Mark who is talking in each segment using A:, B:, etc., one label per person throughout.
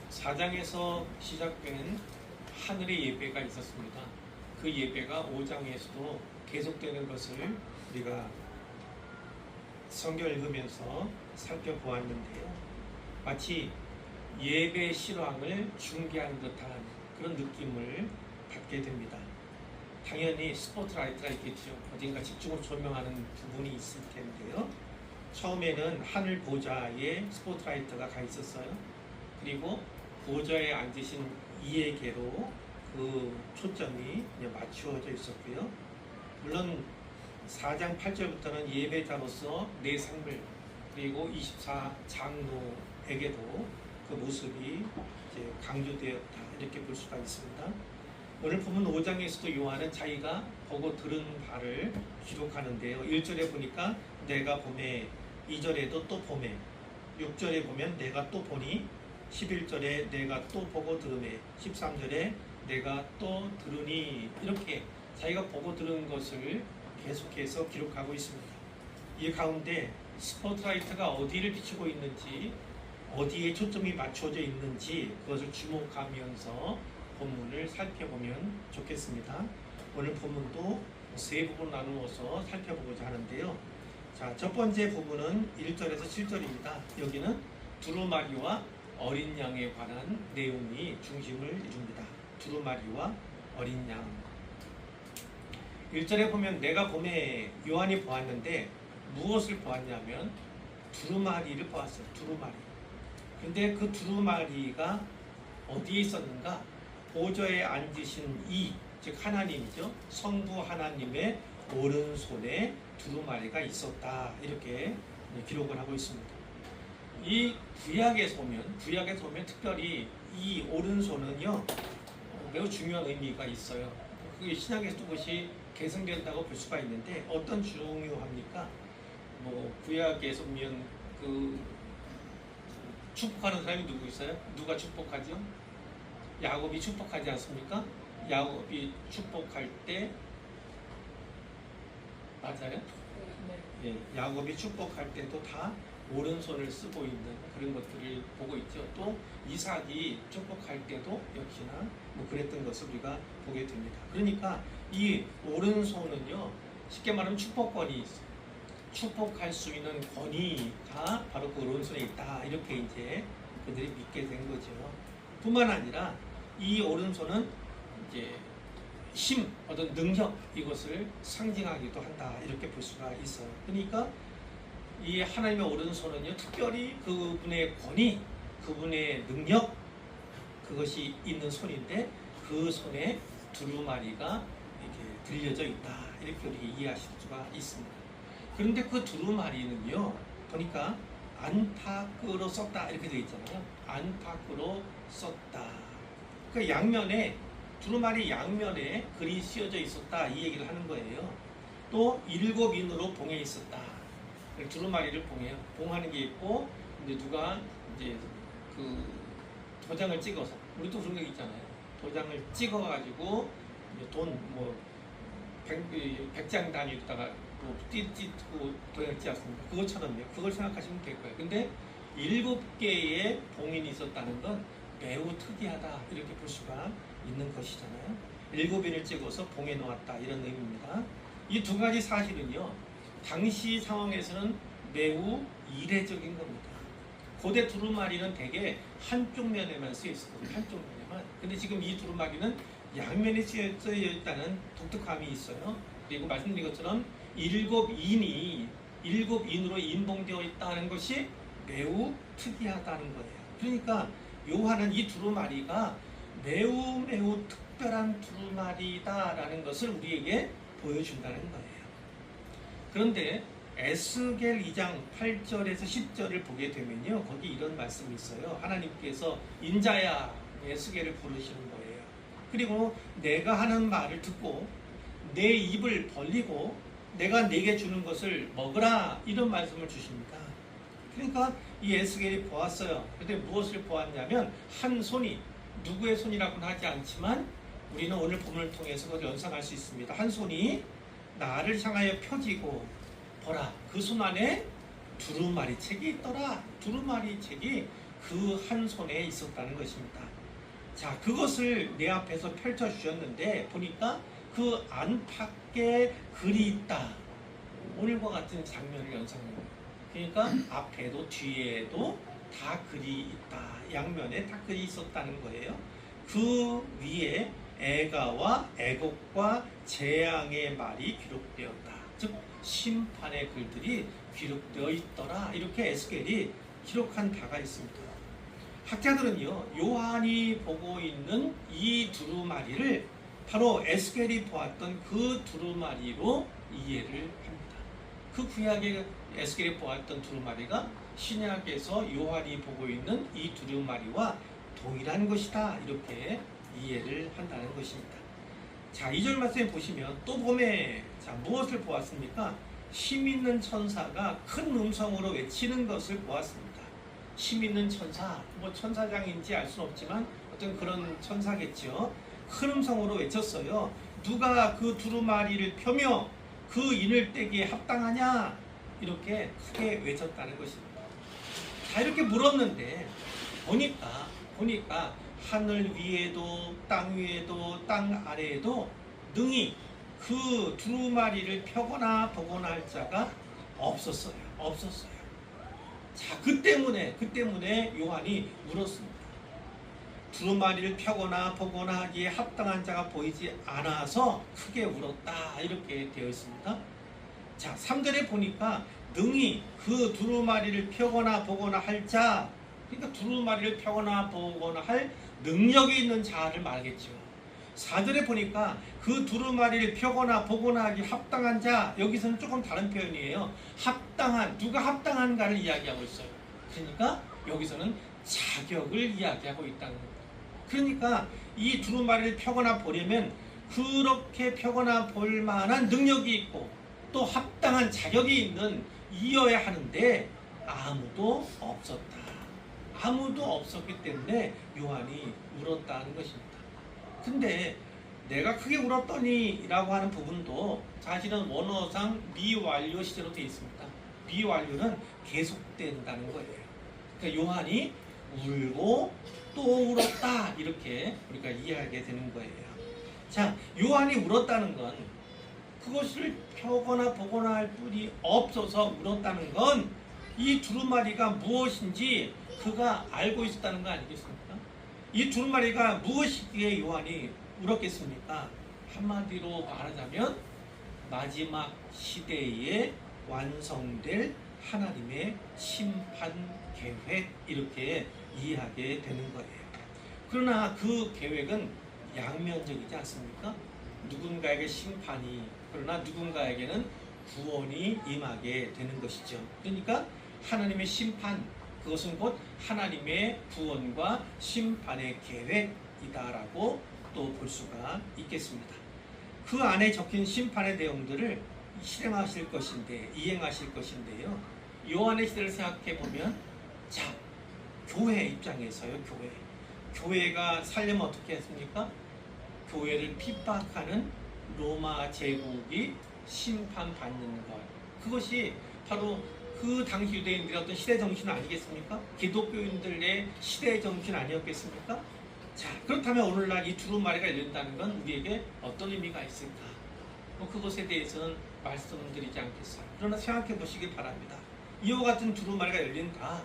A: 4장에서 시작된 하늘의 예배가 있었습니다. 그 예배가 5장에서도 계속되는 것을 우리가 성경을 읽으면서 살펴보았는데요. 마치 예배 실황을 중계하는 듯한 그런 느낌을 받게 됩니다. 당연히 스포트라이트가 있겠죠. 어딘가 집중을 조명하는 부분이 있을 텐데요. 처음에는 하늘 보좌에 스포트라이트가 가 있었어요. 그리고 보좌에 앉으신 이에게로 그 초점이 맞추어져 있었고요. 물론 4장 8절부터는 예배자로서 내 삶을, 그리고 24장로에게도 그 모습이 이제 강조되었다, 이렇게 볼 수가 있습니다. 오늘 보면 5장에서도 요한은 자기가 보고 들은 바를 기록하는데요. 1절에 보니까 내가 보매, 2절에도 또 보매, 6절에 보면 내가 또 보니, 11절에 내가 또 보고 들으매, 13절에 내가 또 들으니, 이렇게 자기가 보고 들은 것을 계속해서 기록하고 있습니다. 이 가운데 스포트라이트가 어디를 비추고 있는지, 어디에 초점이 맞춰져 있는지 그것을 주목하면서 본문을 살펴보면 좋겠습니다. 오늘 본문도 세 부분 나누어서 살펴보고자 하는데요. 자, 첫 번째 부분은 1절에서 7절입니다. 여기는 두루마리와 어린 양에 관한 내용이 중심을 이룹니다. 두루마리와 어린 양. 1절에 보면 내가 봄에 요한이 보았는데 무엇을 보았냐면 두루마리를 보았어요. 두루마리. 근데 그 두루마리가 어디에 있었는가? 보좌에 앉으신 이, 즉 하나님이죠. 성부 하나님의 오른손에 두루마리가 있었다, 이렇게 기록을 하고 있습니다. 이 구약에서 보면 특별히 이 오른손은요 매우 중요한 의미가 있어요. 그게 신약에서도 그것이 계승된다고 볼 수가 있는데, 어떤 중요합니까? 뭐 구약에서 보면 그 축복하는 사람이 누구 있어요? 누가 축복하죠? 야곱이 축복하지 않습니까? 야곱이 축복할 때, 맞아요? 예, 야곱이 축복할 때도 다 오른손을 쓰고 있는 그런 것들을 보고 있죠. 또 이삭이 축복할 때도 역시나 뭐 그랬던 것을 우리가 보게 됩니다. 그러니까 이 오른손은요, 쉽게 말하면 축복권이 있어요. 축복할 수 있는 권위가 바로 그 오른손에 있다, 이렇게 이제 그들이 믿게 된 거죠. 뿐만 아니라 이 오른손은 이제 힘, 어떤 능력, 이것을 상징하기도 한다, 이렇게 볼 수가 있어요. 그러니까 이 하나님의 오른손은요, 특별히 그분의 권위, 그분의 능력, 그것이 있는 손인데, 그 손에 두루마리가 이렇게 들려져 있다, 이렇게 우리 이해하실 수가 있습니다. 그런데 그 두루마리는요, 보니까 안팎으로 썼다, 이렇게 되어 있잖아요. 안팎으로 썼다. 그 양면에, 두루마리 양면에 글이 씌어져 있었다, 이 얘기를 하는 거예요. 또 7인으로 봉해 있었다. 두루마리를 봉해요. 봉하는 게 있고, 이제 누가 이제 그 도장을 찍어서, 우리도 그런 게 있잖아요. 도장을 찍어가지고 돈 뭐 100장 단위에다가 뭐 띠고 도장을 찍었습니다. 그것처럼요. 그걸 생각하시면 될 거예요. 근데 7개의 봉인이 있었다는 건 매우 특이하다, 이렇게 볼 수가 있는 것이잖아요. 7인을 찍어서 봉해 놓았다, 이런 의미입니다. 이 두 가지 사실은요, 당시 상황에서는 매우 이례적인 겁니다. 고대 두루마리는 대개 한쪽 면에만 쓰여 있었거든요. 한쪽 면에만. 근데 지금 이 두루마리는 양면에 쓰여 있다는 독특함이 있어요. 그리고 말씀드린 것처럼 7인으로 인봉되어 있다는 것이 매우 특이하다는 거예요. 그러니까 요한은 이 두루마리가 매우 특별한 두루마리다라는 것을 우리에게 보여준다는 거예요. 그런데 에스겔 2장 8절에서 10절을 보게 되면요, 거기 이런 말씀이 있어요. 하나님께서 인자야, 에스겔을 부르시는 거예요. 그리고 내가 하는 말을 듣고 내 입을 벌리고 내가 네게 주는 것을 먹으라, 이런 말씀을 주십니다. 그러니까 이 에스겔이 보았어요. 그런데 무엇을 보았냐면, 한 손이, 누구의 손이라고는 하지 않지만 우리는 오늘 본문을 통해서 그걸 연상할 수 있습니다. 한 손이 나를 향하여 펴지고, 보라, 그 손 안에 두루마리 책이 있더라. 두루마리 책이 그 한 손에 있었다는 것입니다. 자, 그것을 내 앞에서 펼쳐 주셨는데 보니까 그 안팎에 글이 있다. 오늘과 같은 장면을 연상합니다. 그러니까 앞에도 뒤에도 다 글이 있다. 양면에 다 글이 있었다는 거예요. 그 위에 애가와 애곡과 재앙의 말이 기록되었다. 즉 심판의 글들이 기록되어 있더라. 이렇게 에스겔이 기록한 바가 있습니다. 학자들은요, 요한이 보고 있는 이 두루마리를 바로 에스겔이 보았던 그 두루마리로 이해를 합니다. 그 구약의 에스겔이 보았던 두루마리가 신약에서 요한이 보고 있는 이 두루마리와 동일한 것이다. 이렇게 이해를 한다는 것입니다. 자, 2절 말씀에 보시면 또 봄에 자, 무엇을 보았습니까? 힘있는 천사가 큰 음성으로 외치는 것을 보았습니다. 힘있는 천사, 뭐 천사장인지 알 수는 없지만 어떤 그런 천사겠죠. 큰 음성으로 외쳤어요. 누가 그 두루마리를 펴며 그 인을 떼기에 합당하냐? 이렇게 크게 외쳤다는 것입니다. 자, 이렇게 물었는데 보니까 하늘 위에도 땅 위에도 땅 아래에도 능히 그 두루마리를 펴거나 보거나 할 자가 없었어요. 자, 그 때문에 요한이 물었습니다. 두루마리를 펴거나 보거나 하기에 합당한 자가 보이지 않아서 크게 울었다. 이렇게 되어 있습니다. 자, 3절에 보니까 능히 그 두루마리를 펴거나 보거나 할 자, 그러니까 두루마리를 펴거나 보거나 할 능력이 있는 자를 말하겠죠. 4절에 보니까 그 두루마리를 펴거나 보거나 하기 합당한 자, 여기서는 조금 다른 표현이에요. 누가 합당한가를 이야기하고 있어요. 그러니까 여기서는 자격을 이야기하고 있다는 겁니다. 그러니까 이 두루마리를 펴거나 보려면 그렇게 펴거나 볼 만한 능력이 있고 또 합당한 자격이 있는 이어야 하는데 아무도 없었기 때문에 요한이 울었다는 것입니다. 근데 내가 크게 울었더니 라고 하는 부분도 사실은 원어상 미완료 시제로 되어 있습니다. 미완료는 계속된다는 거예요. 그러니까 요한이 울고 또 울었다 이렇게 우리가 이해하게 되는 거예요. 자, 요한이 울었다는 건 그것을 펴거나 보거나 할 뿐이 없어서 울었다는 건 이 두루마리가 무엇인지 그가 알고 있었다는 거 아니겠습니까? 이 두루마리가 무엇이기에 요한이 울었겠습니까? 한마디로 말하자면 마지막 시대에 완성될 하나님의 심판 계획 이렇게 이해하게 되는 거예요. 그러나 그 계획은 양면적이지 않습니까? 누군가에게 심판이 그러나 누군가에게는 구원이 임하게 되는 것이죠. 그러니까 하나님의 심판 그것은 곧 하나님의 구원과 심판의 계획이다라고 또 볼 수가 있겠습니다. 그 안에 적힌 심판의 내용들을 이행하실 것인데요. 요한의 시대를 생각해 보면 자, 교회 입장에서요. 교회가 살려면 어떻게 했습니까? 교회를 핍박하는 로마 제국이 심판받는 것. 그것이 바로 그 당시 유대인들의 어떤 시대 정신 아니겠습니까? 기독교인들의 시대 정신 아니었겠습니까? 자, 그렇다면 오늘날 이 두루마리가 열린다는 건 우리에게 어떤 의미가 있을까? 그것에 대해서는 말씀드리지 않겠어요. 그러나 생각해 보시기 바랍니다. 이와 같은 두루마리가 열린다.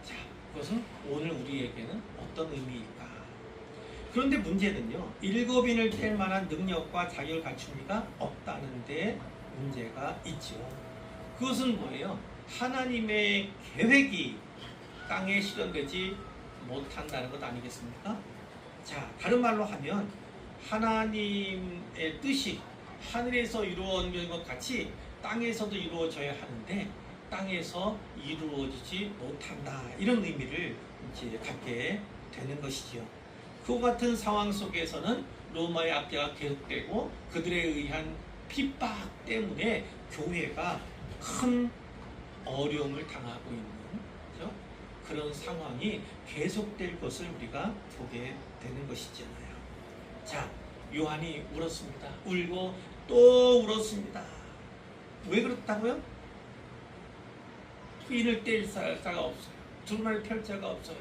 A: 자, 그것은 오늘 우리에게는 어떤 의미일까? 그런데 문제는요, 7인을 뗄 만한 능력과 자격을 갖춘 이가 없다는 데 문제가 있죠. 그것은 뭐예요? 하나님의 계획이 땅에 실현되지 못한다는 것 아니겠습니까? 자, 다른 말로 하면 하나님의 뜻이 하늘에서 이루어진 것 같이 땅에서도 이루어져야 하는데 땅에서 이루어지지 못한다. 이런 의미를 이제 갖게 되는 것이지요. 그 같은 상황 속에서는 로마의 압제가 계속되고 그들에 의한 핍박 때문에 교회가 큰 어려움을 당하고 있는 그렇죠? 그런 상황이 계속될 것을 우리가 보게 되는 것이잖아요. 자, 요한이 울었습니다. 울고 또 울었습니다. 왜 그렇다고요? 인을 뗄 자가 없어요. 두루마리 펼 자가 없어요.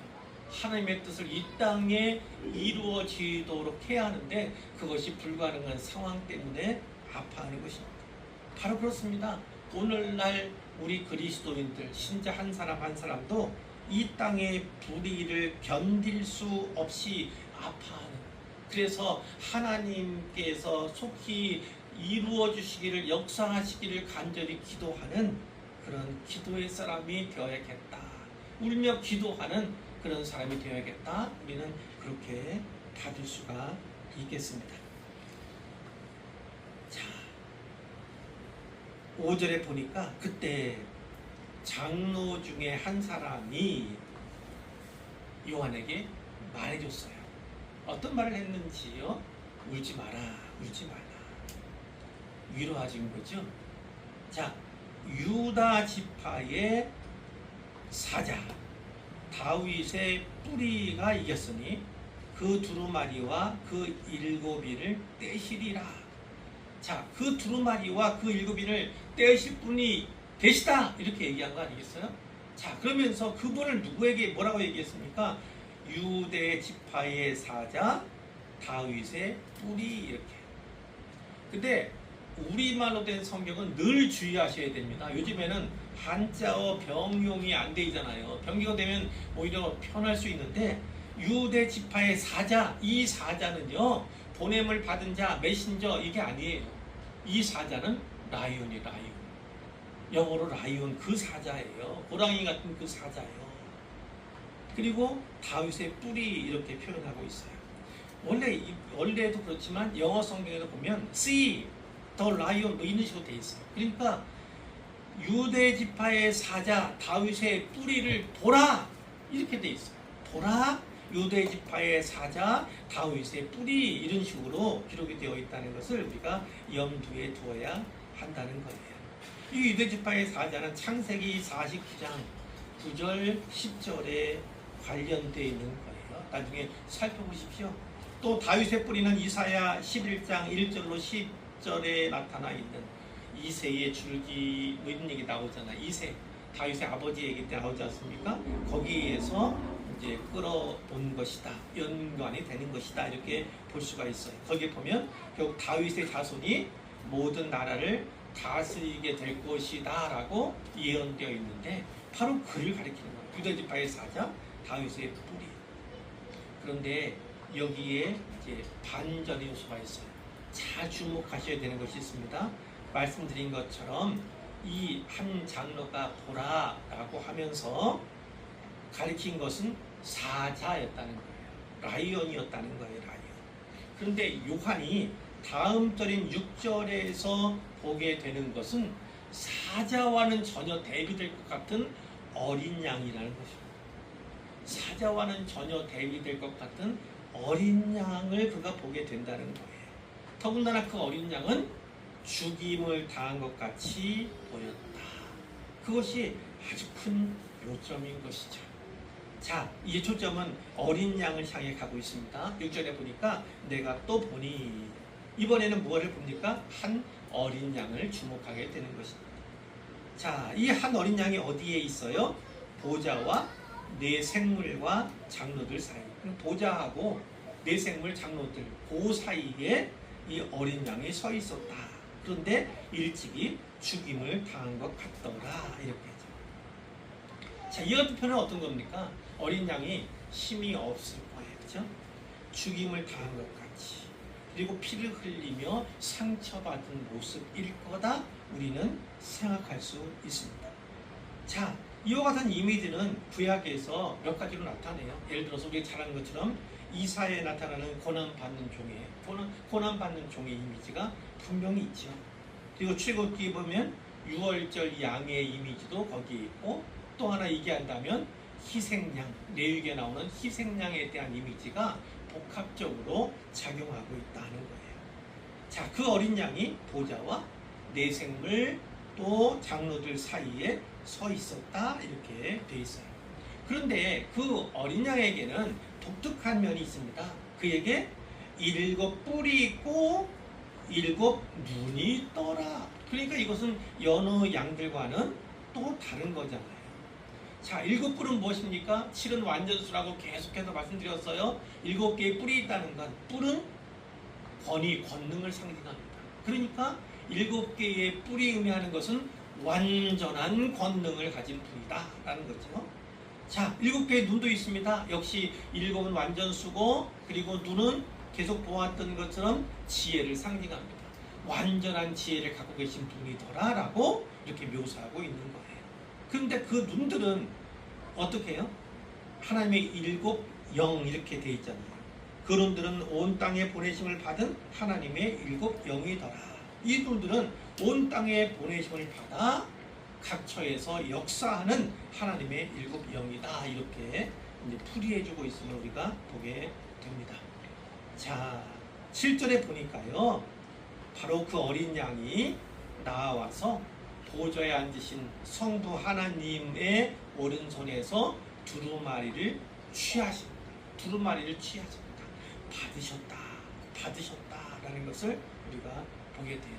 A: 하나님의 뜻을 이 땅에 이루어지도록 해야 하는데 그것이 불가능한 상황 때문에 아파하는 것입니다. 바로 그렇습니다. 오늘날 우리 그리스도인들 신자 한 사람 한 사람도 이 땅의 불의를 견딜 수 없이 아파하는, 그래서 하나님께서 속히 이루어 주시기를, 역사하시기를 간절히 기도하는 그런 기도의 사람이 되어야겠다. 울며 기도하는 그런 사람이 되어야겠다. 우리는 그렇게 받을 수가 있겠습니다. 자, 5절에 보니까 그때 장로 중에 한 사람이 요한에게 말해줬어요. 어떤 말을 했는지요? 울지 마라, 울지 마라. 위로하신 거죠. 자, 유다 지파의 사자 다윗의 뿌리가 이겼으니 그 두루마리와 그 7인을 떼시리라. 자, 그 두루마리와 그 7인을 떼실 분이 계시다, 이렇게 얘기한 거 아니겠어요? 자, 그러면서 그분을 누구에게 뭐라고 얘기했습니까? 유대 지파의 사자 다윗의 뿌리, 이렇게. 근데 우리말로 된 성경은 늘 주의하셔야 됩니다. 요즘에는 한자어 병용이 안 되잖아요. 병기가 되면 오히려 편할 수 있는데, 유대 지파의 사자, 이 사자는요 보냄을 받은 자, 메신저, 이게 아니에요. 이 사자는 라이온이 라이온. 영어로 라이온, 그 사자예요. 고랑이 같은 그 사자예요. 그리고 다윗의 뿌리, 이렇게 표현하고 있어요. 원래도 그렇지만 영어 성경에도 보면 see the lion, 뭐 이런 식으로 돼 있어요. 그러니까 유대 지파의 사자 다윗의 뿌리를 보라, 이렇게 돼 있어요. 보라, 유대 지파의 사자 다윗의 뿌리, 이런 식으로 기록이 되어 있다는 것을 우리가 염두에 두어야 한다는 거예요. 이 유대 지파의 사자는 창세기 49장 9절 10절에 관련되어 있는 거예요. 나중에 살펴보십시오. 또 다윗의 뿌리는 이사야 11장 1절로 10절에 나타나 있는 이새의 줄기, 뭐 이런 얘기 나오잖아요. 이새, 다윗의 아버지 얘기 때 나오지 않습니까? 거기에서 이제 끌어온 것이다, 연관이 되는 것이다, 이렇게 볼 수가 있어요. 거기에 보면 결국 다윗의 자손이 모든 나라를 다스리게 될 것이다 라고 예언되어 있는데, 바로 그를 가리키는 거예요. 유다지파의 사자 다윗의 뿌리. 그런데 여기에 이제 반전의 요소가 있어요. 잘 주목하셔야 되는 것이 있습니다. 말씀드린 것처럼 이 한 장로가 보라 라고 하면서 가리킨 것은 사자였다는 거예요. 라이온이었다는 거예요. 라이온. 그런데 요한이 다음 절인 6절에서 보게 되는 것은 사자와는 전혀 대비될 것 같은 어린 양이라는 것입니다. 사자와는 전혀 대비될 것 같은 어린 양을 그가 보게 된다는 거예요. 더군다나 그 어린 양은 죽임을 당한 것 같이 보였다. 그것이 아주 큰 요점인 것이죠. 자, 이 초점은 어린 양을 향해 가고 있습니다. 6절에 보니까 내가 또 보니, 이번에는 무엇을 봅니까? 한 어린 양을 주목하게 되는 것입니다. 자, 이 한 어린 양이 어디에 있어요? 보좌와 네 생물과 장로들 사이. 보좌하고 네 생물, 장로들, 그 사이에 이 어린 양이 서 있었다. 그런데 일찍이 죽임을 당한 것 같더라, 이렇게 하죠. 자, 이 같은 표현은 어떤 겁니까? 어린 양이 힘이 없을 거예요, 그렇죠? 죽임을 당한 것 같이, 그리고 피를 흘리며 상처받은 모습일 거다, 우리는 생각할 수 있습니다. 자, 이와 같은 이미지는 구약에서 몇 가지로 나타내요. 예를 들어서 우리가 잘 아는 것처럼 이사야에 나타나는 고난받는 종의 이미지가 분명히 있죠. 그리고 출애굽기에 보면 6월절 양의 이미지도 거기에 있고, 또 하나 얘기한다면 희생양, 레위기에 나오는 희생양에 대한 이미지가 복합적으로 작용하고 있다는 거예요. 자, 그 어린 양이 보좌와 네 생물 또 장로들 사이에 서 있었다, 이렇게 돼 있어요. 그런데 그 어린 양에게는 독특한 면이 있습니다. 그에게 7 뿔이 있고 7 눈이 있더라. 그러니까 이것은 여느 양들과는 또 다른 거잖아요. 자, 7뿔은 무엇입니까? 7은 완전수라고 계속해서 말씀드렸어요. 7개의 뿔이 있다는 건 뿔은 권위, 권능을 상징합니다. 그러니까 7개의 뿔이 의미하는 것은 완전한 권능을 가진 분이다 라는 거죠. 자, 7개의 눈도 있습니다. 역시 7은 완전수고, 그리고 눈은 계속 보았던 것처럼 지혜를 상징합니다. 완전한 지혜를 갖고 계신 분이더라 라고 이렇게 묘사하고 있는 거예요. 그런데 그 눈들은 어떻게 해요? 하나님의 7 영 이렇게 돼 있잖아요. 그 눈들은 온 땅에 보내심을 받은 하나님의 7 영이더라. 이 눈들은 온 땅에 보내심을 받아 각 처에서 역사하는 하나님의 7 영이다. 이렇게 이제 풀이해주고 있음을 우리가 보게 됩니다. 자, 7절에 보니까요, 바로 그 어린 양이 나와서 보좌에 앉으신 성부 하나님의 오른손에서 두루마리를 취하십니다. 두루마리를 취하십니다. 받으셨다라는 것을 우리가 보게 돼요.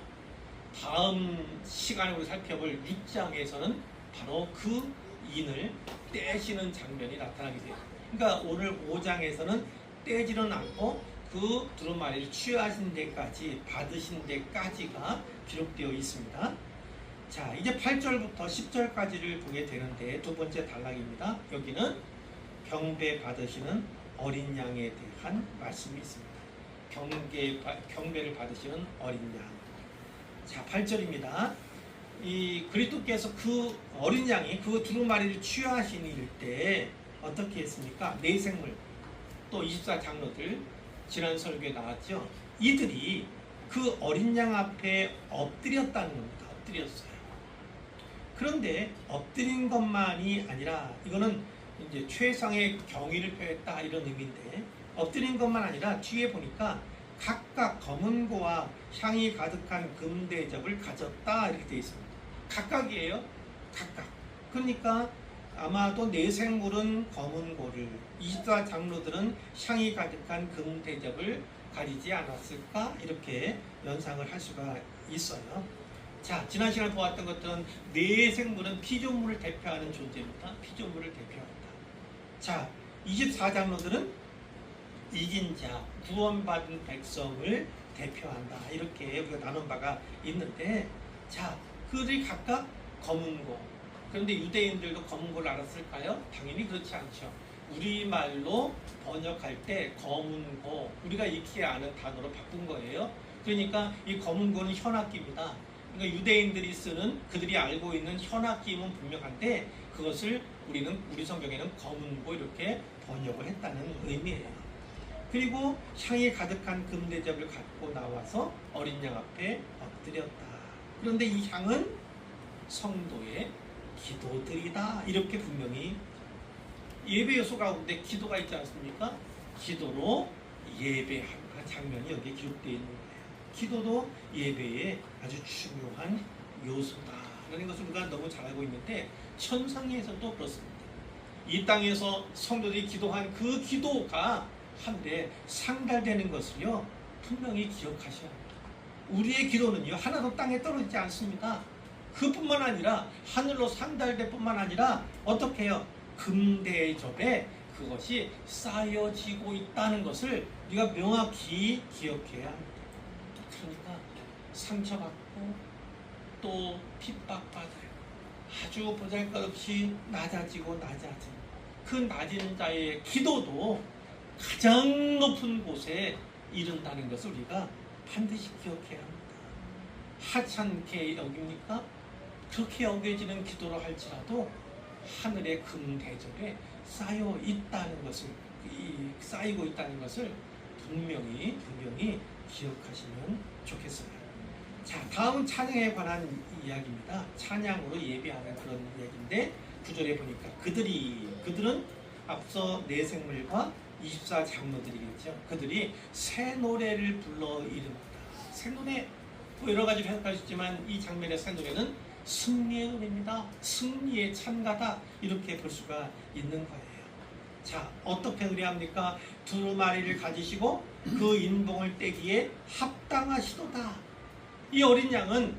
A: 다음 시간에 우리 살펴볼 6장에서는 바로 그 인을 떼시는 장면이 나타나게 돼요. 그러니까 오늘 5장에서는 떼지는 않고 그 두루마리를 취하신 데까지, 받으신 데까지가 기록되어 있습니다. 자, 이제 8절부터 10절까지를 보게 되는데, 두 번째 단락입니다. 여기는 경배 받으시는 어린 양에 대한 말씀이 있습니다. 경배를 받으시는 어린 양. 자, 8절입니다. 이 그리스도께서 그 어린 양이 그 두루마리를 취하신 때 어떻게 했습니까? 네 생물, 또 24장로들, 지난 설교에 나왔죠. 이들이 그 어린 양 앞에 엎드렸다는 겁니다. 엎드렸어요. 그런데 엎드린 것만이 아니라, 이거는 이제 최상의 경의를 표했다 이런 의미인데, 엎드린 것만 아니라 뒤에 보니까 각각 검은고와 향이 가득한 금대접을 가졌다 이렇게 되어 있습니다. 각각이에요. 각각. 그러니까 아마도 네 생물은 검은고를, 24장로들은 향이 가득한 금대접을 가지지 않았을까, 이렇게 연상을 할 수가 있어요. 자, 지난 시간에 보았던 것들은 네 생물은 피조물을 대표하는 존재입니다. 피조물을 대표한다. 자, 24장로들은 이긴 자, 구원받은 백성을 대표한다. 이렇게 우리가 나눈 바가 있는데, 자, 그들이 각각 검은고. 그런데 유대인들도 검은고를 알았을까요? 당연히 그렇지 않죠. 우리말로 번역할 때 검은고, 우리가 익히 아는 단어로 바꾼 거예요. 그러니까 이 검은고는 현악기입니다. 그러니까 유대인들이 쓰는, 그들이 알고 있는 현악기임은 분명한데, 그것을 우리 성경에는 검은고 이렇게 번역을 했다는 의미예요. 그리고 향이 가득한 금대접을 갖고 나와서 어린 양 앞에 엎드렸다. 그런데 이 향은 성도의 기도들이다. 이렇게 분명히, 예배 요소 가운데 기도가 있지 않습니까? 기도로 예배하는 장면이 여기에 기록되어 있는 거예요. 기도도 예배의 아주 중요한 요소다 라는 것을 우리가 너무 잘 알고 있는데, 천상에서도 그렇습니다. 이 땅에서 성도들이 기도한 그 기도가 한데 상달되는 것을요, 분명히 기억하셔야 합니다. 우리의 기도는요, 하나도 땅에 떨어지지 않습니다. 그뿐만 아니라 하늘로 상달될 뿐만 아니라 어떻게 해요? 금대접에 그것이 쌓여지고 있다는 것을 우리가 명확히 기억해야 합니다. 그러니까 상처받고 또 핍박받아요. 아주 보잘것없이 낮아지고 그 낮은 자의 기도도 가장 높은 곳에 이른다는 것을 우리가 반드시 기억해야 합니다. 하찮게 여깁니까? 그렇게 여겨지는 기도를 할지라도 하늘의 금대접에 쌓여 있다는 것을, 쌓이고 있다는 것을 분명히 기억하시면 좋겠어요. 자, 다음 찬양에 관한 이야기입니다. 찬양으로 예배하는 그런 이야기인데, 9절에 보니까 그들은 앞서 네 생물과 24장로들이겠죠. 그들이 새 노래를 불러 이릅니다. 새 노래, 여러 가지 해석할 수 있지만 이 장면의 새 노래는 승리의 노래입니다. 승리의 찬가다. 이렇게 볼 수가 있는 거예요. 자, 어떻게 노래합니까? 두루마리를 가지시고 그 인봉을 떼기에 합당하시도다. 이 어린 양은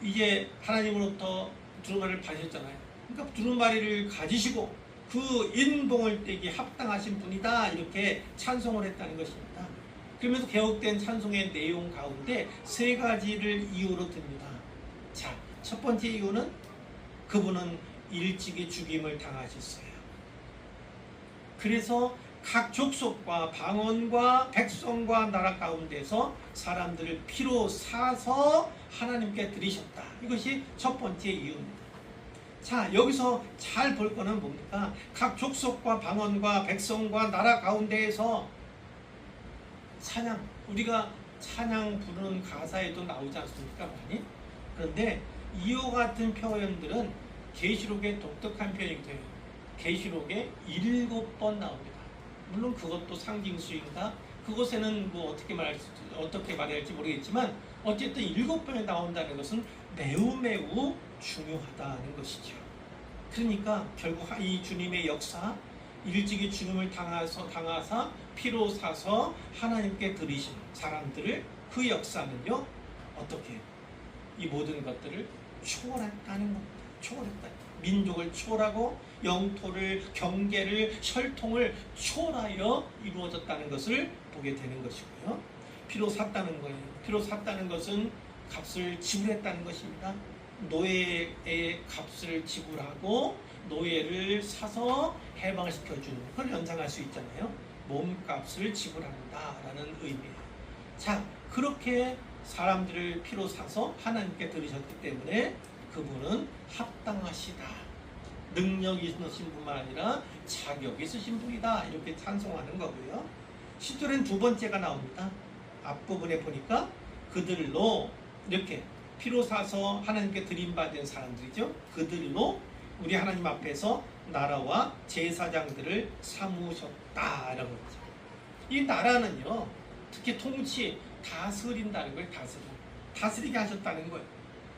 A: 이제 하나님으로부터 두루마리를 받으셨잖아요. 그러니까 두루마리를 가지시고 그 인봉을 떼기 합당하신 분이다 이렇게 찬송을 했다는 것입니다. 그러면서 개혁된 찬송의 내용 가운데 세 가지를 이유로 듭니다. 자, 첫 번째 이유는 그분은 일찍이 죽임을 당하셨어요. 그래서 각 족속과 방언과 백성과 나라 가운데서 사람들을 피로 사서 하나님께 드리셨다. 이것이 첫 번째 이유입니다. 자, 여기서 잘 볼 거는 뭡니까? 각 족속과 방언과 백성과 나라 가운데에서 찬양, 우리가 찬양 부르는 가사에도 나오지 않습니까? 많이? 그런데 이와 같은 표현들은 계시록의 독특한 표현이 돼요. 계시록에 7번 나옵니다. 물론 그것도 상징수인가? 그것에는 뭐 어떻게 말해야 할지 모르겠지만 어쨌든 7번에 나온다는 것은 매우 중요하다는 것이죠. 그러니까 결국 이 주님의 역사, 일찍이 죽음을 당하사 피로 사서 하나님께 드리신 사람들을 그 역사는요 어떻게 이 모든 것들을 초월했다는 겁니다. 초월했다. 민족을 초월하고 영토를, 경계를, 혈통을 초월하여 이루어졌다는 것을 보게 되는 것이고요. 피로 샀다는 거예요. 피로 샀다는 것은 값을 지불했다는 것입니다. 노예의 값을 지불하고 노예를 사서 해방시켜주는 걸 연상할 수 있잖아요. 몸값을 지불한다라는 의미예요. 자, 그렇게 사람들을 피로 사서 하나님께 드리셨기 때문에 그분은 합당하시다. 능력이 있으신 분만 아니라 자격이 있으신 분이다. 이렇게 찬송하는 거고요. 10절엔 두 번째가 나옵니다. 앞부분에 보니까 그들로 이렇게 피로 사서 하나님께 드림받은 사람들이죠. 그들로 우리 하나님 앞에서 나라와 제사장들을 삼으셨다라고 했죠. 이 나라는요, 특히 통치, 다스린다는 거예요. 다스리게 하셨다는 거예요.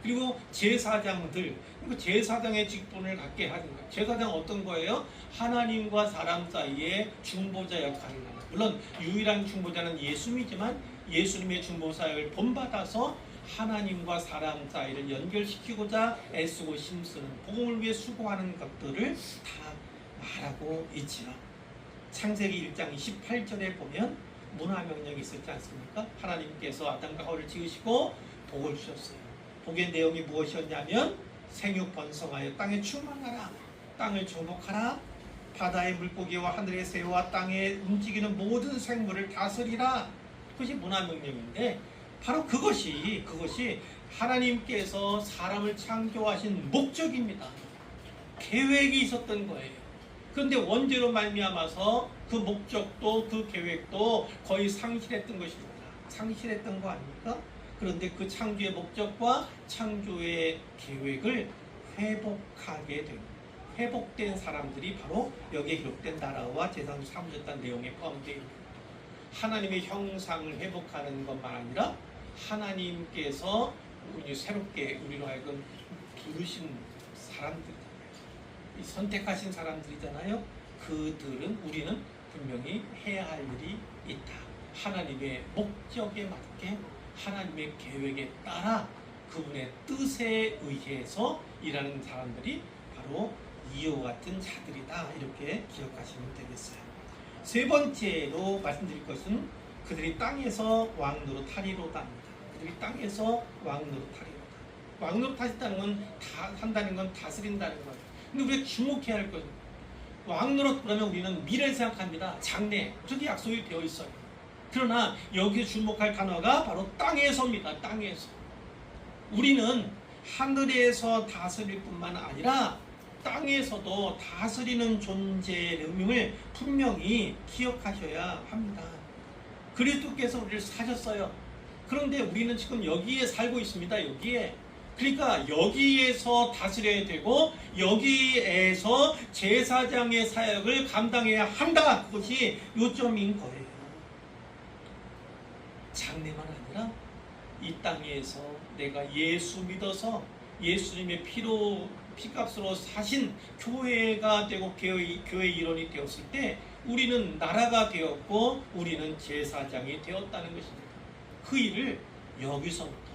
A: 그리고 제사장들, 그리고 제사장의 직분을 갖게 하는 거예요. 제사장 어떤 거예요? 하나님과 사람 사이에 중보자 역할을 하는 거예요. 물론 유일한 중보자는 예수님이지만 예수님의 중보 사역을 본받아서 하나님과 사람 사이를 연결시키고자 애쓰고 힘쓰는 복음을 위해 수고하는 것들을 다 말하고 있지요. 창세기 1장 28절에 보면 문화명령이 있었지 않습니까? 하나님께서 아담과 하와를 지으시고 복을 주셨어요. 복의 내용이 무엇이었냐면 생육 번성하여 땅에 충만하라, 땅을 정복하라, 바다의 물고기와 하늘의 새와 땅에 움직이는 모든 생물을 다스리라. 그것이 문화명령인데 바로 그것이 하나님께서 사람을 창조하신 목적입니다. 계획이 있었던 거예요. 그런데 원죄로 말미암아서 그 목적도 그 계획도 거의 상실했던 것입니다. 상실했던 거 아닙니까? 그런데 그 창조의 목적과 창조의 계획을 회복하게 됩니다. 회복된 사람들이 바로 여기에 기록된 나라와 제사장을 삼으셨다는 내용에 포함되어 있습니다. 하나님의 형상을 회복하는 것만 아니라 하나님께서 새롭게 우리로 하여금 부르신 사람들이잖아요. 선택하신 사람들이잖아요. 우리는 분명히 해야 할 일이 있다. 하나님의 목적에 맞게 하나님의 계획에 따라 그분의 뜻에 의해서 일하는 사람들이 바로 이와 같은 자들이다. 이렇게 기억하시면 되겠어요. 세 번째로 말씀드릴 것은 그들이 땅에서 왕노릇하리로다. 그들이 땅에서 왕노릇하리로다. 왕노릇하신다는 건 다스린다는 거예요. 근데 우리가 주목해야 할 것은 왕노릇 그러면 우리는 미래를 생각합니다. 장래, 그렇게 약속이 되어 있어요. 그러나 여기에 주목할 단어가 바로 땅에서입니다. 땅에서. 우리는 하늘에서 다스릴 뿐만 아니라 땅에서도 다스리는 존재임을 분명히 기억하셔야 합니다. 그리스도께서 우리를 사셨어요. 그런데 우리는 지금 여기에 살고 있습니다. 여기에. 그러니까 여기에서 다스려야 되고 여기에서 제사장의 사역을 감당해야 한다. 그것이 요점인 거예요. 장래만 아니라 이 땅에서 내가 예수 믿어서 예수님의 피값으로 사신 교회가 되고 교회 일원이 되었을 때 우리는 나라가 되었고 우리는 제사장이 되었다는 것입니다. 그 일을 여기서부터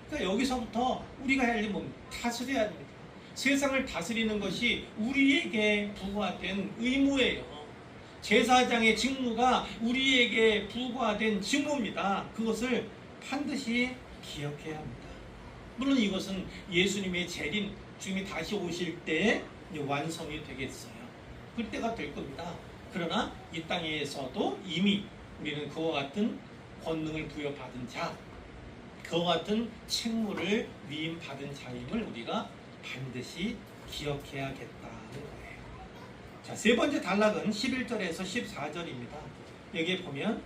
A: 그러니까 여기서부터 우리가 할 일은 뭡니까? 다스려야 됩니다. 세상을 다스리는 것이 우리에게 부과된 의무예요. 제사장의 직무가 우리에게 부과된 직무입니다. 그것을 반드시 기억해야 합니다. 물론 이것은 예수님의 재림, 주님이 다시 오실 때 완성이 되겠어요. 그때가 될 겁니다. 그러나 이 땅에서도 이미 우리는 그와 같은 권능을 부여받은 자, 그와 같은 책무를 위임받은 자임을 우리가 반드시 기억해야겠다는 거예요. 자, 세 번째 단락은 11절에서 14절입니다. 여기에 보면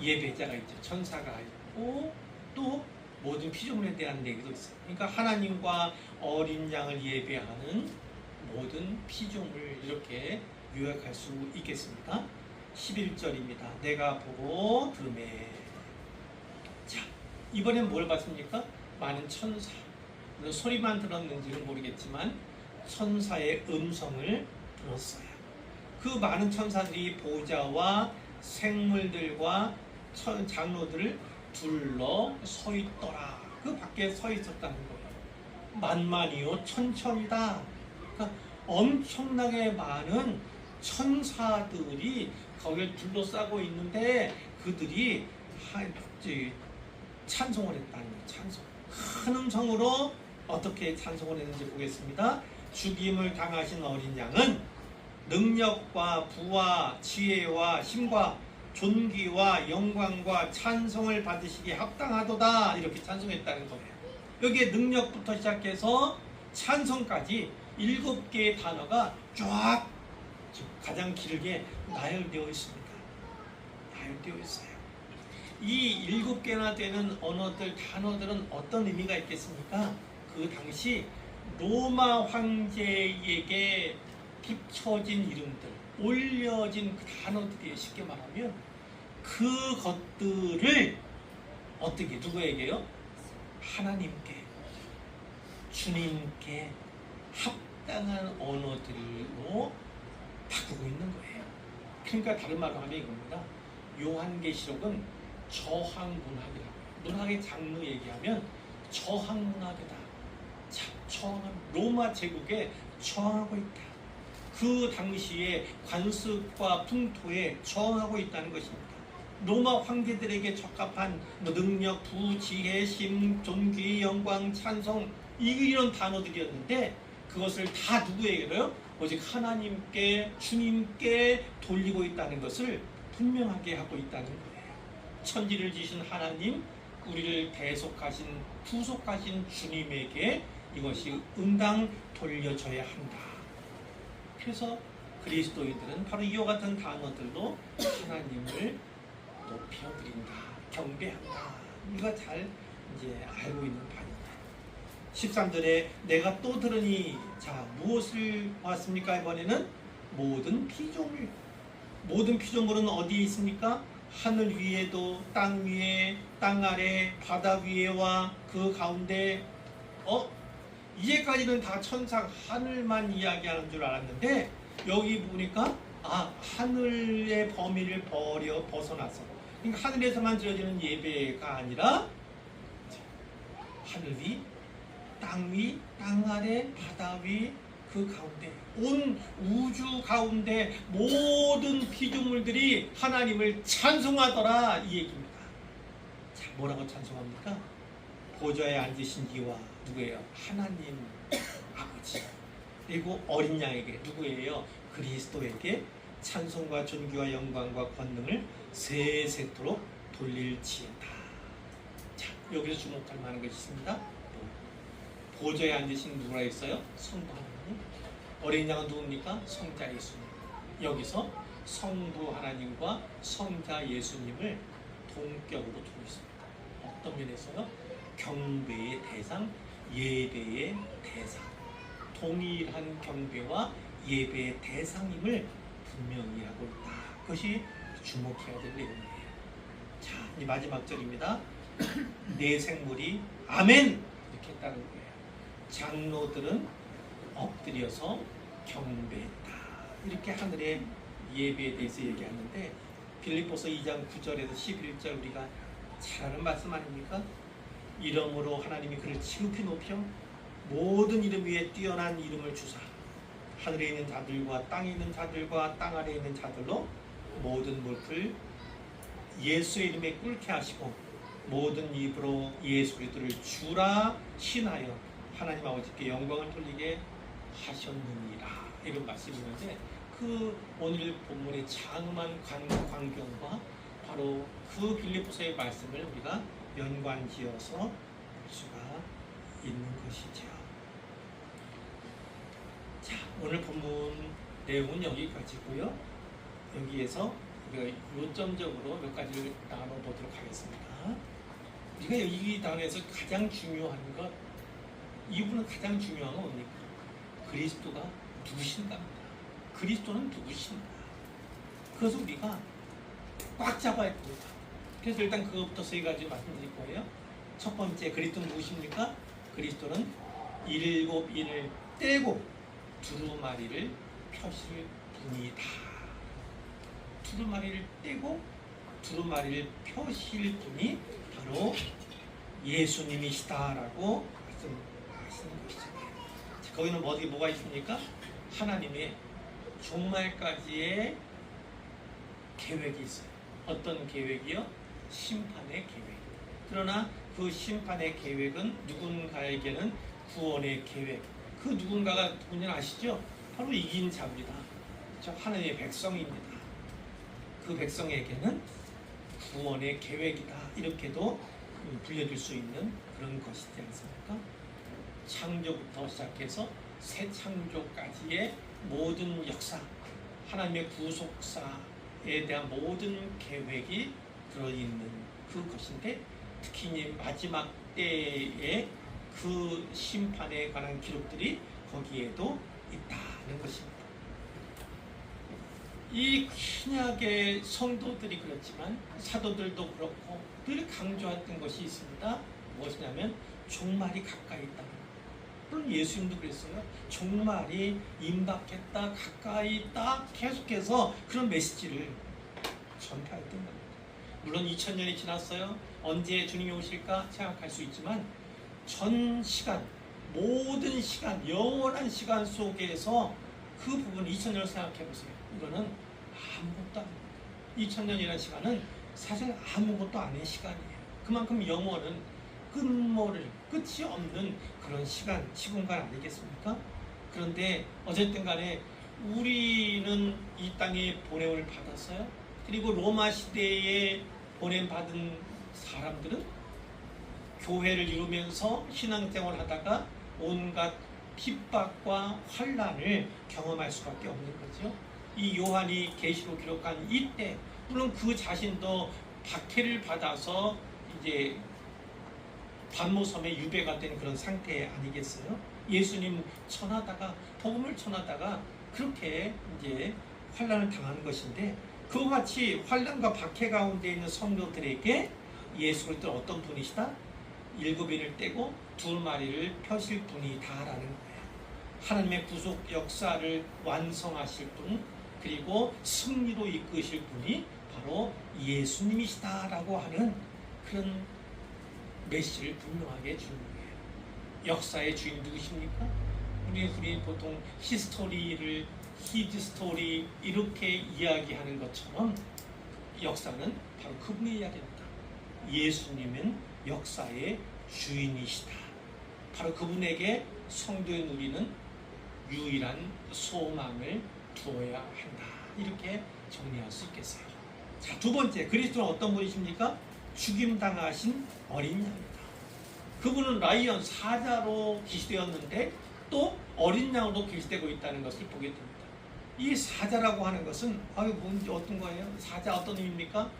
A: 예배자가 있죠. 천사가 있고 또 모든 피조물에 대한 얘기도 있어요. 그러니까 하나님과 어린 양을 예배하는 모든 피조물, 이렇게 요약할 수 있겠습니다. 11절입니다. 내가 보고 들으매. 자, 이번엔 뭘 봤습니까? 많은 천사. 소리만 들었는지는 모르겠지만 천사의 음성을 들었어요. 그 많은 천사들이 보좌와 생물들과 장로들을 둘러 서 있더라. 그 밖에 서 있었다는 거예요. 만만이요 천천이다. 그러니까 엄청나게 많은 천사들이 거기를 둘러싸고 있는데 그들이 찬송을 했다는 거예요. 찬송. 큰 음성으로 어떻게 찬송을 했는지 보겠습니다. 죽임을 당하신 어린 양은 능력과 부와 지혜와 힘과 존귀와 영광과 찬송을 받으시기에 합당하도다. 이렇게 찬송했다는 거예요. 여기에 능력부터 시작해서 찬송까지 7개의 단어가 쫙 가장 길게 나열되어 있습니다. 나열되어 있어요. 이 7개나 되는 언어들, 단어들은 어떤 의미가 있겠습니까? 그 당시 로마 황제에게 비춰진 이름들, 올려진 그 단어들이, 쉽게 말하면 그것들을 어떻게, 누구에게요? 하나님께, 주님께 합당한 언어들로 바꾸고 있는 거예요. 그러니까 다른 말로 하면 이겁니다. 요한계시록은 저항문학이라고. 문학의 장르 얘기하면 저항문학이다. 저항한 로마 제국에 저항하고 있다. 그 당시에 관습과 풍토에 저항하고 있다는 것입니다. 로마 황제들에게 적합한 능력, 부, 지혜, 심, 존귀, 영광, 찬송, 이런 단어들이었는데 그것을 다 누구에게로요? 오직 하나님께, 주님께 돌리고 있다는 것을 분명하게 하고 있다는 거예요. 천지를 지신 하나님, 우리를 대속하신, 구속하신 주님에게 이것이 응당 돌려져야 한다. 그래서 그리스도인들은 바로 이와 같은 단어들로 하나님을 높여드린다, 경배한다. 이거 잘 이제 알고 있는 바입니다. 13절에 내가 또 들으니, 자, 무엇을 봤습니까? 이번에는 모든 피조물. 모든 피조물은 어디에 있습니까? 하늘 위에도, 땅 위에, 땅 아래, 바다 위에와 그 가운데. 이제까지는 다 천상 하늘만 이야기하는 줄 알았는데 여기 보니까 하늘의 범위를 벗어나서, 그러니까 하늘에서만 드려지는 예배가 아니라 하늘 위, 땅 위, 땅 아래, 바다 위, 그 가운데, 온 우주 가운데 모든 피조물들이 하나님을 찬송하더라, 이 얘기입니다. 자, 뭐라고 찬송합니까? 보좌에 앉으신 이와 누구예요? 하나님 아버지. 그리고 어린 양에게, 누구예요? 그리스도에게 찬송과 존귀와 영광과 권능을 세세토록 돌릴지어다. 자, 여기서 주목할 만한 것이 있습니다. 보좌에 앉으신 누구라 했어요? 성부 하나님. 어린 양은 누굽니까? 성자 예수님. 여기서 성부 하나님과 성자 예수님을 동격으로 두고 있습니다. 어떤 면에서요? 경배의 대상, 예배의 대상, 동일한 경배와 예배의 대상임을 분명히 하고 있다. 그것이 주목해야 될 내용이에요. 자, 이 마지막 절입니다. 내 생물이 아멘 이렇게 했다는 거예요. 장로들은 엎드려서 경배했다. 이렇게 하늘의 예배에 대해서 얘기하는데 빌립보서 2장 9절에서 11절 우리가 잘 아는 말씀 아닙니까? 이러므로 하나님이 그를 지극히 높여 모든 이름 위에 뛰어난 이름을 주사 하늘에 있는 자들과 땅에 있는 자들과 땅 아래에 있는 자들로 모든 무릎을 예수의 이름에 꿇게 하시고 모든 입으로 예수 그리스도를 주라 신하여 하나님 아버지께 영광을 돌리게 하셨느니라. 이런 말씀이 있는데 그 오늘 본문의 장엄한 광경과 바로 그 빌립보서의 말씀을 우리가 연관지어서 볼 수가 있는 것이죠. 자, 오늘 본문 내용은 여기까지고요. 여기에서 우리가 요점적으로 몇 가지를 나눠보도록 하겠습니다. 우리가 여기 단에서 가장 중요한 것, 이 부분은 가장 중요한 건 뭡니까? 그리스도가 누구신가입니다. 그리스도는 누구신가? 그것을 우리가 꽉 잡아야 됩니다. 그래서 일단 그것부터 세 가지 말씀드릴 거예요. 첫 번째, 그리스도는 누구십니까? 그리스도는 일곱 인을 떼고 두루마리를 펴실 분이다. 두루마리를 떼고 두루마리를 펴실 분이 바로 예수님이시다라고 말씀하시는 것이죠. 거기는 뭐가 있습니까? 하나님의 종말까지의 계획이 있어요. 어떤 계획이요? 심판의 계획. 그러나 그 심판의 계획은 누군가에게는 구원의 계획. 그 누군가가 누군지 아시죠? 바로 이긴 자입니다. 저 하나님의 백성입니다. 그 백성에게는 구원의 계획이다. 이렇게도 불려질 수 있는 그런 것이지 않습니까? 창조부터 시작해서 새 창조까지의 모든 역사, 하나님의 구속사에 대한 모든 계획이 들어있는 그것인데 특히 마지막 때의 그 심판에 관한 기록들이 거기에도 있다는 것입니다. 이 신약의 성도들이 그렇지만 사도들도 그렇고 늘 강조했던 것이 있습니다. 무엇이냐면 종말이 가까이 있다. 물론 예수님도 그랬어요. 종말이 임박했다, 가까이 있다, 계속해서 그런 메시지를 전파했던 겁니다. 물론 2000년이 지났어요. 언제 주님이 오실까 생각할 수 있지만 전 시간, 모든 시간, 영원한 시간 속에서 그 부분 2000년을 생각해 보세요. 이거는 아무것도 아닙니다. 2000년이라는 시간은 사실 아무것도 아닌 시간이에요. 그만큼 영원은 끝이 없는 그런 시공간 아니겠습니까? 그런데 어쨌든 간에 우리는 이 땅에 보냄을 받았어요. 그리고 로마 시대에 보냄받은 사람들은 교회를 이루면서 신앙생활을 하다가 온갖 핍박과 환난을 경험할 수밖에 없는 거죠. 이 요한이 계시로 기록한 이때 물론 그 자신도 박해를 받아서 이제 반모섬에 유배가 된 그런 상태 아니겠어요? 예수님 복음을 전하다가 그렇게 이제 환난을 당하는 것인데 그와 같이 환난과 박해 가운데 있는 성도들에게 예수 그리스도는 어떤 분이시다? 7인을 떼고 2마리를 펴실 분이다라는 거예요. 하나님의 구속 역사를 완성하실 분 그리고 승리로 이끄실 분이 바로 예수님이시다라고 하는 그런 메시지를 분명하게 주는 거예요. 역사의 주인 누구십니까? 우리 보통 히스토리를 히즈 스토리 이렇게 이야기하는 것처럼 역사는 바로 그분의 이야기입니다. 예수님은 역사의 주인이시다. 바로 그분에게 성도인 우리는 유일한 소망을 두어야 한다. 이렇게 정리할 수 있겠어요. 자, 두 번째, 그리스도는 어떤 분이십니까? 죽임당하신 어린 양입니다. 그분은 라이언 사자로 계시되었는데 또 어린 양으로 계시되고 있다는 것을 보게 됩니다. 이 사자라고 하는 것은 뭔지 어떤 거예요? 사자 어떤 의미입니까?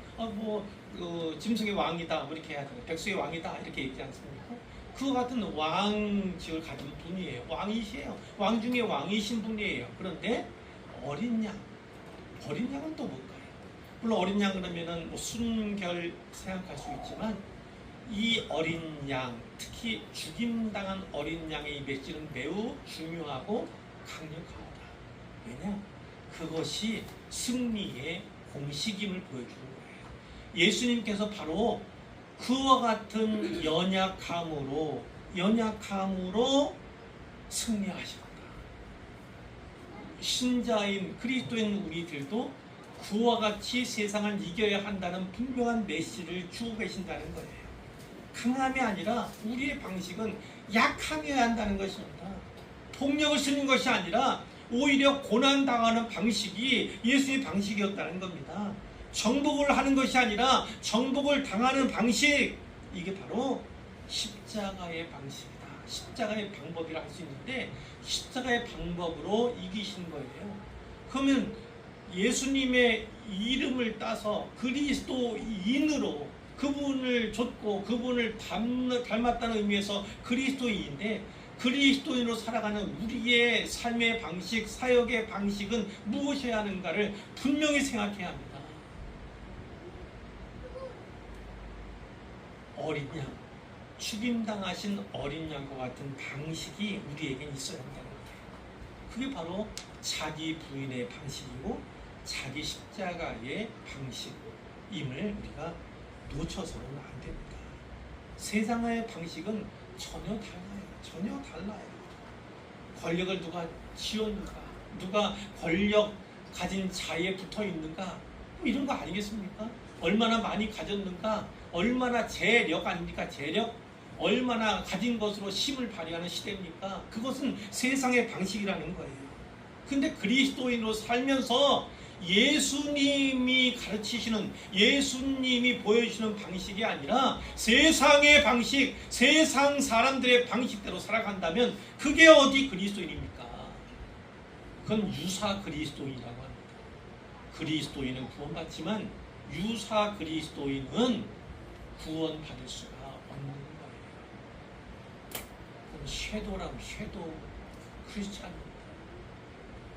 A: 짐승의 왕이다 이렇게 해야 돼요. 백수의 왕이다 이렇게 얘기하지 않습니까? 그와 같은 왕직을 가진 분이에요. 왕이시에요. 왕 중에 왕이신 분이에요. 그런데 어린 양은 또 뭘까요? 물론 어린 양 그러면은 순결 생각할 수 있지만 이 어린 양, 특히 죽임당한 어린 양의 메시지는 매우 중요하고 강력합니다. 왜냐? 그것이 승리의 공식임을 보여주는 거예요. 예수님께서 바로 그와 같은 연약함으로 승리하십니다. 신자인 그리스도인 우리들도 그와 같이 세상을 이겨야 한다는 분명한 메시지를 주고 계신다는 거예요. 강함이 아니라 우리의 방식은 약함이어야 한다는 것입니다. 폭력을 쓰는 것이 아니라 오히려 고난당하는 방식이 예수의 방식이었다는 겁니다. 정복을 하는 것이 아니라 정복을 당하는 방식, 이게 바로 십자가의 방식이다. 십자가의 방법이라 할 수 있는데 십자가의 방법으로 이기신 거예요. 그러면 예수님의 이름을 따서 그리스도인으로 그분을 좇고 그분을 닮았다는 의미에서 그리스도인인데, 그리스도인으로 살아가는 우리의 삶의 방식, 사역의 방식은 무엇이어야 하는가를 분명히 생각해야 합니다. 어린 양, 죽임당하신 어린 양과 같은 방식이 우리에겐 있어야 한다는 거예요. 그게 바로 자기 부인의 방식이고 자기 십자가의 방식임을 우리가 놓쳐서는 안 됩니다. 세상의 방식은 전혀 달라요. 권력을 누가 쥐었는가, 누가 권력 가진 자리에 붙어 있는가, 이런 거 아니겠습니까? 얼마나 많이 가졌는가, 얼마나 재력 아닙니까? 재력, 얼마나 가진 것으로 힘을 발휘하는 시대입니까? 그것은 세상의 방식이라는 거예요. 근데 그리스도인으로 살면서 예수님이 가르치시는, 예수님이 보여주시는 방식이 아니라 세상의 방식, 세상 사람들의 방식대로 살아간다면 그게 어디 그리스도인입니까? 그건 유사 그리스도인이라고 합니다. 그리스도인은 구원받지만 유사 그리스도인은 구원받을 수가 없는 거예요. 그건 섀도우 크리스찬입니다.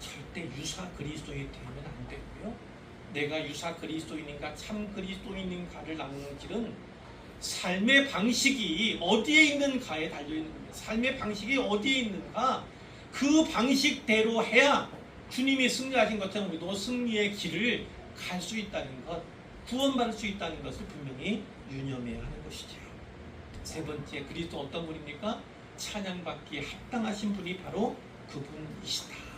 A: 절대 유사 그리스도인이 되면 안 되고요. 내가 유사 그리스도인인가 참 그리스도인인가를 나누는 길은 삶의 방식이 어디에 있는가에 달려있는 겁니다. 삶의 방식이 어디에 있는가, 그 방식대로 해야 주님이 승리하신 것처럼 우리도 승리의 길을 갈 수 있다는 것, 구원받을 수 있다는 것을 분명히 유념해야 하는 것이죠. 세 번째, 그리스도 어떤 분입니까? 찬양받기에 합당하신 분이 바로 그분이시다.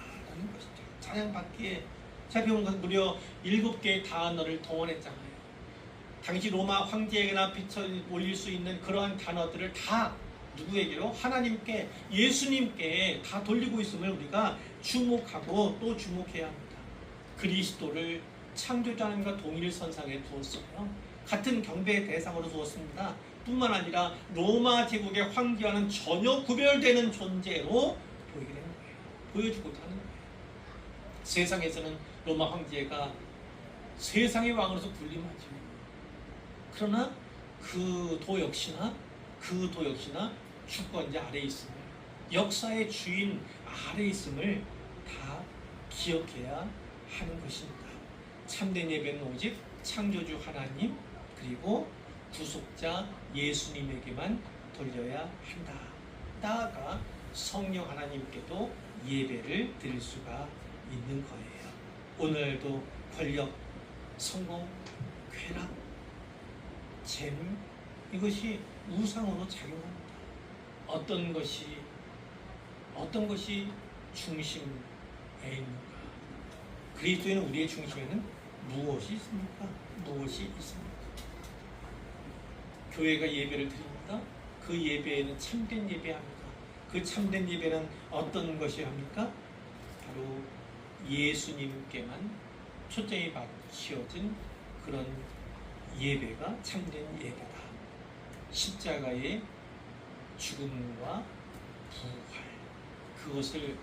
A: 것이죠. 찬양받기에, 살펴본 것은 무려 7개의 단어를 동원했잖아요. 당시 로마 황제에게나 비춰 올릴 수 있는 그러한 단어들을 다 누구에게로? 하나님께, 예수님께 다 돌리고 있음을 우리가 주목하고 또 주목해야 합니다. 그리스도를 창조자 하나님과 동일선상에 두었어요. 같은 경배의 대상으로 두었습니다. 뿐만 아니라 로마 제국의 황제와는 전혀 구별되는 존재로 보이게 되는 거예요. 보여주고 하는 거예요. 세상에서는 로마 황제가 세상의 왕으로서 군림하죠. 그러나 그 도 역시나 주권자 아래에 있음을, 역사의 주인 아래에 있음을 다 기억해야 하는 것입니다. 참된 예배는 오직 창조주 하나님 그리고 구속자 예수님에게만 돌려야 한다. 나아가 성령 하나님께도 예배를 드릴 수가 있는 거예요. 오늘도 권력, 성공, 쾌락, 재물, 이것이 우상으로 작용합니다. 어떤 것이 중심에 있는가? 그리스도인 우리의 중심에는 무엇이 있습니까? 교회가 예배를 드립니다. 그 예배에는 참된 예배합니다. 그 참된 예배는 어떤 것이 합니까? 바로 예수님께만 초점이 맞춰진 그런 예배가 참된 예배다. 십자가의 죽음과 부활, 그것을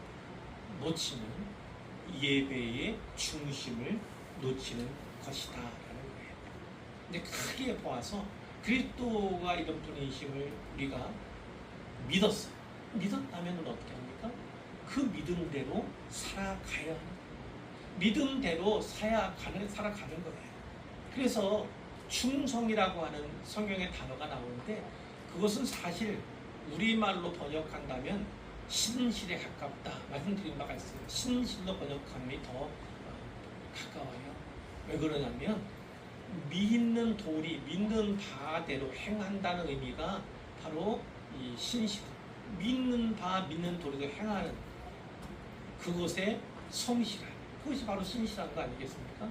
A: 놓치는 예배의 중심을 놓치는 것이다 라는 거예요. 근데 크게 보아서 그리스도가 이런 분이심을 우리가 믿었어요. 믿었다면 어떻게 합니까? 그 믿음대로 살아가야 하는 거예요. 믿음대로 살아가는 거예요. 그래서 충성이라고 하는 성경의 단어가 나오는데, 그것은 사실 우리말로 번역한다면 신실에 가깝다 말씀드린 바가 있어요. 신실로 번역함이 더 가까워요. 왜 그러냐면 믿는 도리, 믿는 바대로 행한다는 의미가 바로 이 신실, 믿는 바 믿는 도리도 행하는 그것의 성실함, 그것이 바로 신실한 거 아니겠습니까?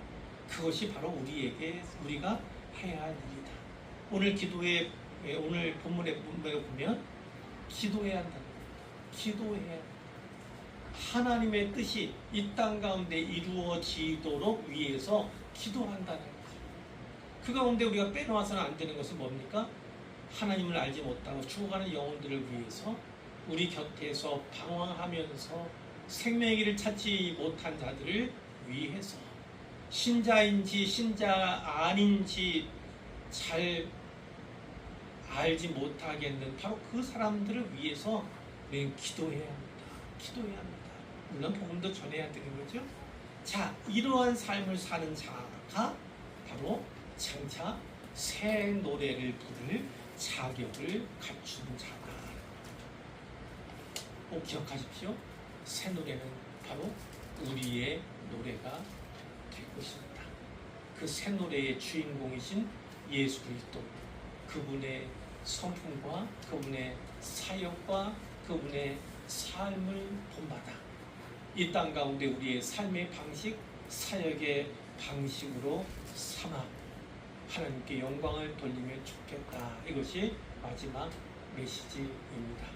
A: 그것이 바로 우리가 해야 할 일이다. 오늘 기도에 오늘 본문에 보면 기도해야 한다. 기도해야 한다. 하나님의 뜻이 이 땅 가운데 이루어지도록 위해서 기도한다는 거죠. 그 가운데 우리가 빼놓아서는 안 되는 것은 뭡니까? 하나님을 알지 못하고 죽어가는 영혼들을 위해서 우리 곁에서 방황하면서 생명의 길을 찾지 못한 자들을 위해서 신자인지 신자 아닌지 잘 알지 못하겠는 바로 그 사람들을 위해서 우리는 기도해야 합니다. 기도해야 합니다. 물론 복음도 전해야 되는 거죠. 자, 이러한 삶을 사는 자가 바로 장차 새 노래를 부를 자격을 갖춘 자다. 꼭 기억하십시오. 새 노래는 바로 우리의 노래가 될 것입니다. 그 새 노래의 주인공이신 예수 그리스도, 그분의 성품과 그분의 사역과 그분의 삶을 본받아 이 땅 가운데 우리의 삶의 방식, 사역의 방식으로 삼아 하나님께 영광을 돌리면 좋겠다. 이것이 마지막 메시지입니다.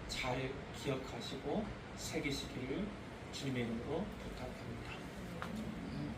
A: 잘 기억하시고 새기시기를 주님의 이름으로 부탁합니다.